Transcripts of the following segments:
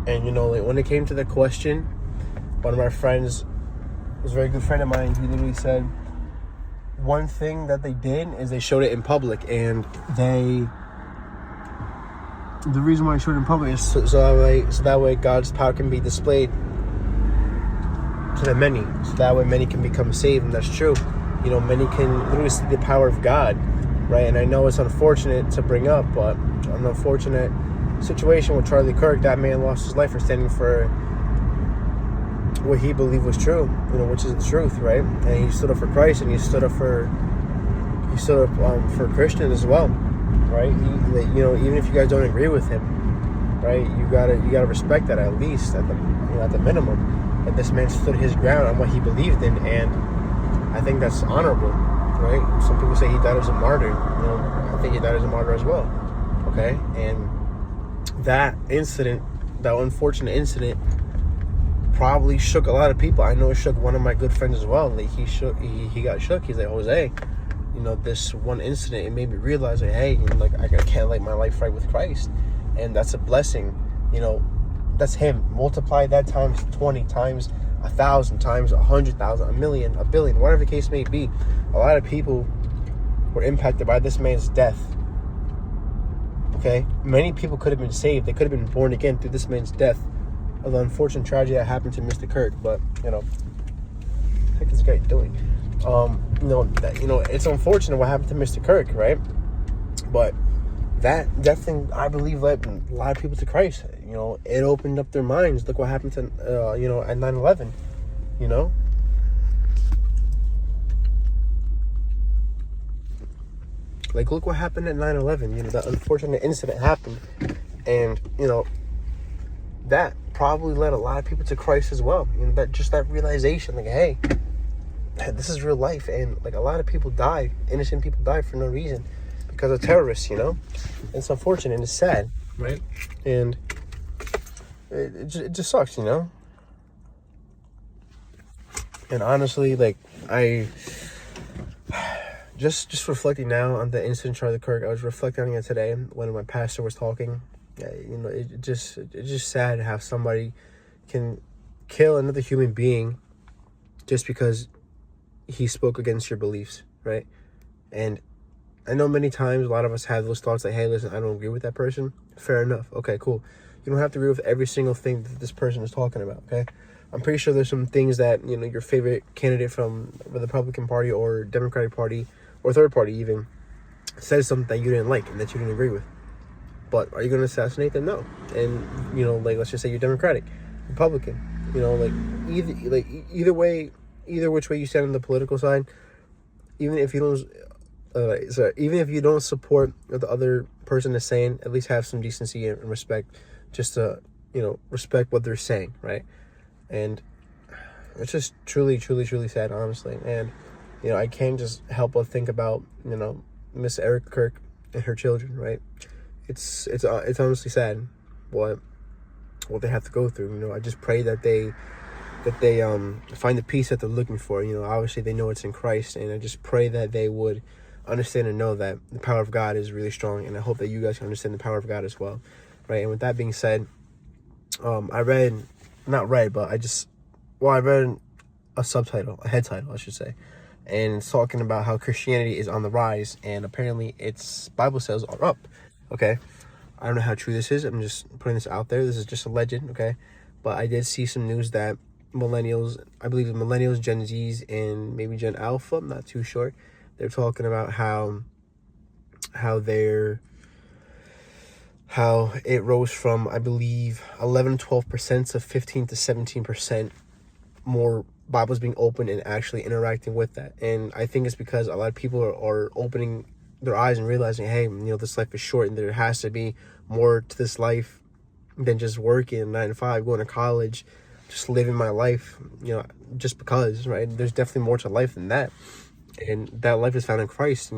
And, like when it came to the question, one of my friends, was a very good friend of mine, he literally said, one thing that they did is they showed it in public, and the reason why I showed it in public is so that way God's power can be displayed to the many, so that way many can become saved. And that's true. Many can literally see the power of God, right? And I know it's unfortunate to bring up, but an unfortunate situation with Charlie Kirk, that man lost his life for standing for what he believed was true, which is the truth, right? And he stood up for Christ, and he stood up for Christians as well, right? Even if you guys don't agree with him, right? You gotta respect that, at least at the minimum. That this man stood his ground on what he believed in, and I think that's honorable, right? Some people say he died as a martyr. I think he died as a martyr as well. Okay, and that unfortunate incident, probably shook a lot of people. I know it shook one of my good friends as well. Like he got shook. He's like, Jose, this one incident, it made me realize, like, hey, I can't let my life right with Christ, and that's a blessing. That's him. Multiply that times 20, times 1,000, times 100,000, 1,000,000, 1,billion, whatever the case may be. A lot of people were impacted by this man's death. Okay, many people could have been saved. They could have been born again through this man's death. Of the unfortunate tragedy that happened to Mr. Kirk, but what the heck is this guy doing? It's unfortunate what happened to Mr. Kirk, right? But that definitely, I believe, led a lot of people to Christ. It opened up their minds. Look what happened to at 9/11. Like, look what happened at 9/11. That unfortunate incident happened, and that probably led a lot of people to Christ as well. That realization, like, hey, this is real life, and like a lot of people died, innocent people died for no reason because of terrorists. It's unfortunate and it's sad, right? And it just sucks, And honestly, like, I just reflecting now on the incident, Charlie Kirk. I was reflecting on it today when my pastor was talking. It's just sad how somebody can kill another human being just because he spoke against your beliefs, right? And I know many times a lot of us have those thoughts like, hey, listen, I don't agree with that person. Fair enough. Okay, cool. You don't have to agree with every single thing that this person is talking about, okay? I'm pretty sure there's some things that, your favorite candidate from the Republican Party or Democratic Party or third party even says something that you didn't like and that you didn't agree with. But are you going to assassinate them? No. And, let's just say you're Democratic, Republican, either way, either which way you stand on the political side, even if you don't support what the other person is saying, at least have some decency and respect, just to, respect what they're saying, right? And it's just truly, truly, truly sad, honestly. And, I can't just help but think about, Miss Eric Kirk and her children, right? It's honestly sad what they have to go through. I just pray that they find the peace that they're looking for. Obviously they know it's in Christ, and I just pray that they would understand and know that the power of God is really strong, and I hope that you guys can understand the power of God as well, right? And with that being said, I read a head title, I should say, and it's talking about how Christianity is on the rise, and apparently its Bible sales are up. Okay, I don't know how true this is. I'm just putting this out there. This is just a legend, okay? But I did see some news that millennials, I believe the millennials, Gen Zs, and maybe Gen Alpha, I'm not too sure, they're talking about how it rose from, I believe, 11-12% to 15-17% more Bibles being opened and actually interacting with that. And I think it's because a lot of people are opening their eyes and realizing, hey, this life is short, and there has to be more to this life than just working 9 to 5, going to college, just living my life, just because, right? There's definitely more to life than that. And that life is found in Christ.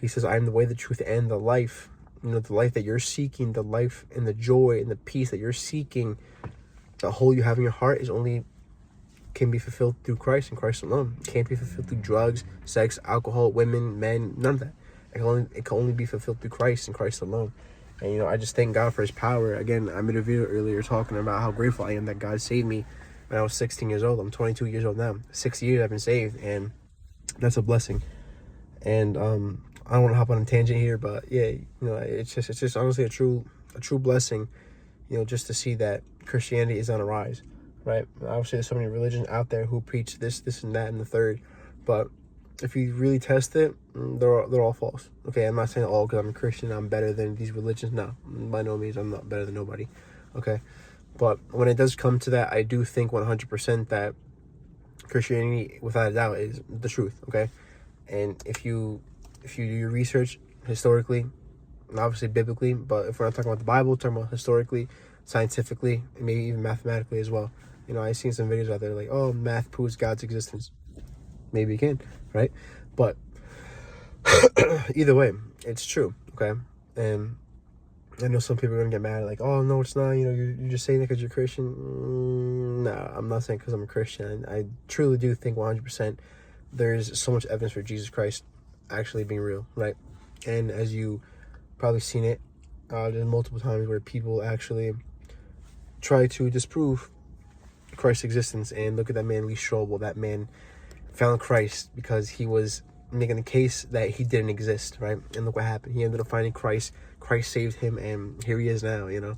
He says, I am the way, the truth, and the life. The life that you're seeking, the life and the joy and the peace that you're seeking, the hole you have in your heart can be fulfilled through Christ and Christ alone. It can't be fulfilled through drugs, sex, alcohol, women, men, none of that. It can only be fulfilled through Christ and Christ alone. And, I just thank God for his power. Again, I made a video earlier talking about how grateful I am that God saved me when I was 16 years old. I'm 22 years old now. 6 years I've been saved, and that's a blessing. And I don't want to hop on a tangent here, but yeah, it's just honestly a true blessing, just to see that Christianity is on a rise, right? Obviously, there's so many religions out there who preach this, and that, and the third, but if you really test it, they're all false. Okay, I'm not saying all because I'm a Christian, I'm better than these religions. No, by no means, I'm not better than nobody. Okay, but when it does come to that, I do think 100% that Christianity, without a doubt, is the truth. Okay, and if you do your research historically, and obviously biblically, but if we're not talking about the Bible, we're talking about historically, scientifically, and maybe even mathematically as well. I've seen some videos out there like, oh, math proves God's existence. Maybe you can, right? But either way, it's true, okay? And I know some people are gonna get mad, like, oh no, it's not. You're just saying that because you're Christian. No, I'm not saying because I'm a Christian. I truly do think 100% there's so much evidence for Jesus Christ actually being real, right? And as you probably seen it, there's multiple times where people actually try to disprove Christ's existence. And look at that man, Lee Strobel. That man found Christ because he was making a case that he didn't exist, right? And look what happened. He ended up finding Christ. Christ saved him, and here he is now. I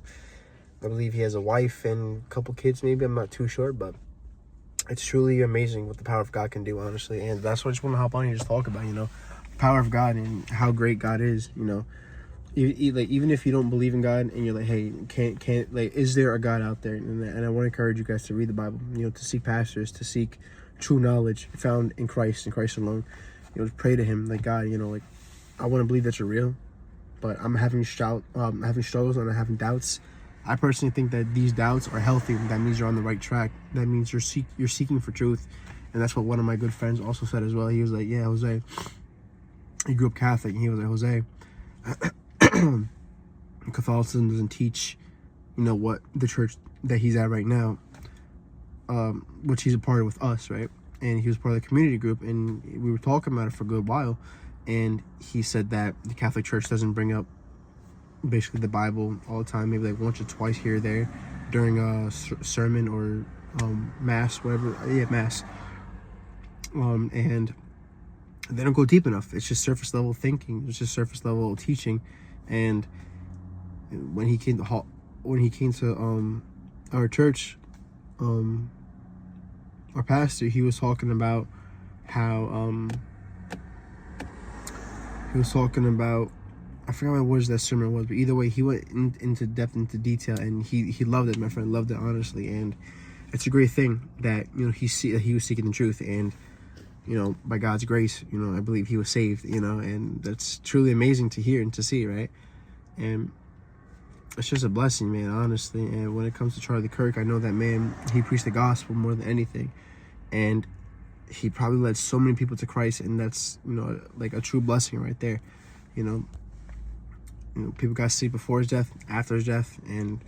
believe he has a wife and a couple kids, maybe. I'm not too sure, but it's truly amazing what the power of God can do, honestly. And that's what I just want to hop on here and just talk about, the power of God and how great God is. Even if you don't believe in God and you're like, hey, can't like, is there a God out there? And I want to encourage you guys to read the Bible, to seek pastors, to seek true knowledge found in Christ and Christ alone. To pray to him, like, God, like, I want to believe that you're real, but I'm having struggles and I'm having doubts. I personally think that these doubts are healthy. That means you're on the right track. That means you're seeking for truth. And that's what one of my good friends also said as well. He was like, yeah, Jose, he grew up Catholic, and he was like, Jose, Catholicism doesn't teach, what the church that he's at right now, which he's a part of with us, right? And he was part of the community group, and we were talking about it for a good while. And he said that the Catholic Church doesn't bring up basically the Bible all the time, maybe like once or twice here or there during a sermon or mass, whatever. Yeah, mass. And they don't go deep enough. It's just surface level thinking. It's just surface level teaching. And when he came to our church, our pastor, he was talking about how I forgot what words that sermon was, but either way, he went into detail, and he loved it. My friend loved it, honestly. And it's a great thing that he was seeking the truth, and by God's grace, I believe he was saved, and that's truly amazing to hear and to see, right? And it's just a blessing, man, honestly. And when it comes to Charlie Kirk, I know that man, he preached the gospel more than anything, and he probably led so many people to Christ, and that's like a true blessing right there. People got saved before his death, after his death, and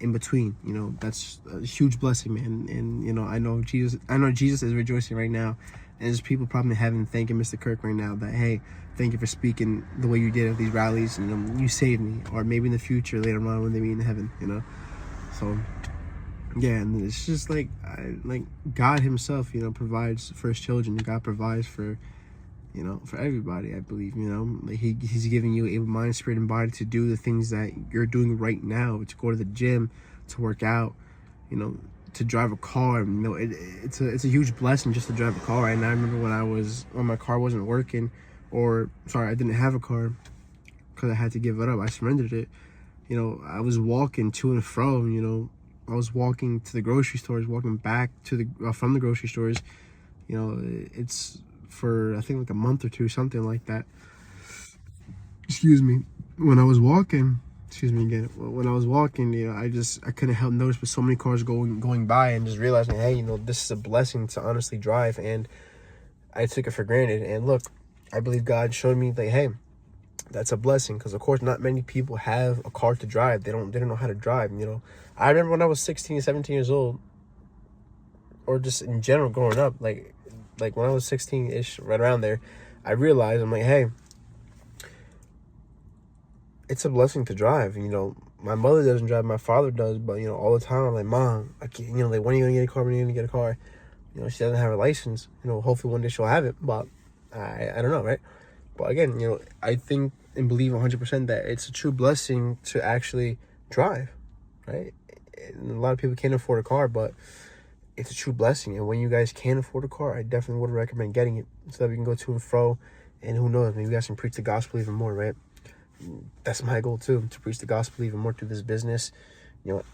in between. That's a huge blessing, man. And I know Jesus is rejoicing right now, and there's people probably in heaven thanking Mr. Kirk right now that, hey, thank you for speaking the way you did at these rallies, and you saved me. Or maybe in the future later on when they meet in heaven, so yeah. And it's just like God himself provides for his children. God provides for for everybody, I believe. Like he's giving you a mind, spirit, and body to do the things that you're doing right now, to go to the gym, to work out, to drive a car. It's a huge blessing just to drive a car. And I remember when my car wasn't working, or sorry, I didn't have a car because I had to give it up. I surrendered it. I was walking to and fro. I was walking to the grocery stores, walking back to the from the grocery stores. It's for I think like a month or two, something like that. Excuse me. When I was walking, when I was walking, I couldn't help notice with so many cars going by, and just realizing, hey, this is a blessing to honestly drive, and I took it for granted. And look, I believe God showed me like, hey, that's a blessing, because of course not many people have a car to drive. They don't know how to drive. I remember when I was 16, 17 years old, or just in general growing up, like when I was 16-ish, right around there, I realized, I'm like, hey, it's a blessing to drive. My mother doesn't drive, my father does, but all the time I'm like, Mom, I can't, like, when are you gonna get a car? When are you gonna get a car? She doesn't have a license. Hopefully one day she'll have it, but I don't know, right? But again, I think and believe 100% that it's a true blessing to actually drive, right? And a lot of people can't afford a car, but it's a true blessing. And when you guys can afford a car, I definitely would recommend getting it so that we can go to and fro. And who knows, maybe you guys can preach the gospel even more, right? That's my goal too, to preach the gospel even more through this business,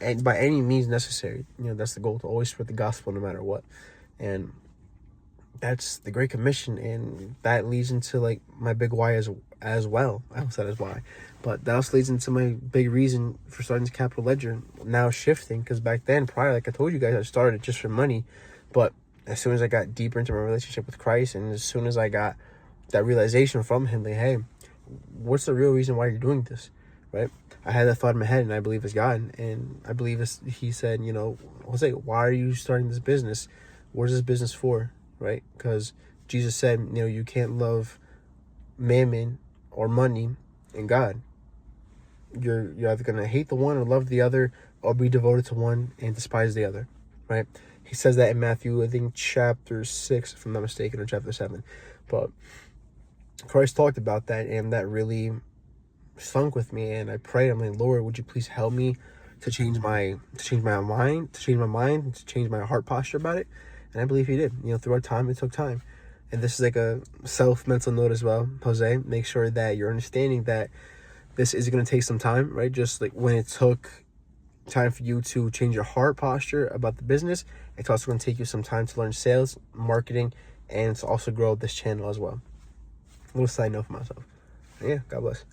and by any means necessary. That's the goal, to always spread the gospel no matter what. And that's the Great Commission, and that leads into like my big why as well. I almost said as why, but that also leads into my big reason for starting this Capital Ledger now shifting. Because back then, prior, like I told you guys, I started just for money, but as soon as I got deeper into my relationship with Christ, and as soon as I got that realization from Him, like, hey, what's the real reason why you're doing this, right? I had that thought in my head, and I believe it's God, and I believe He said, Jose, why are you starting this business? What's this business for, right? Because Jesus said, you can't love mammon or money and God. You're either gonna hate the one or love the other, or be devoted to one and despise the other, right? He says that in Matthew, I think chapter 6, if I'm not mistaken, or chapter 7. But Christ talked about that, and that really sunk with me. And I prayed, I'm like, Lord, would you please help me to change my mind, to change my heart posture about it? And I believe He did. Throughout time, it took time. And this is like a mental note as well, Jose. Make sure that you're understanding that this is going to take some time, right? Just like when it took time for you to change your heart posture about the business, it's also going to take you some time to learn sales, marketing, and to also grow this channel as well. A little side note for myself. Yeah, God bless.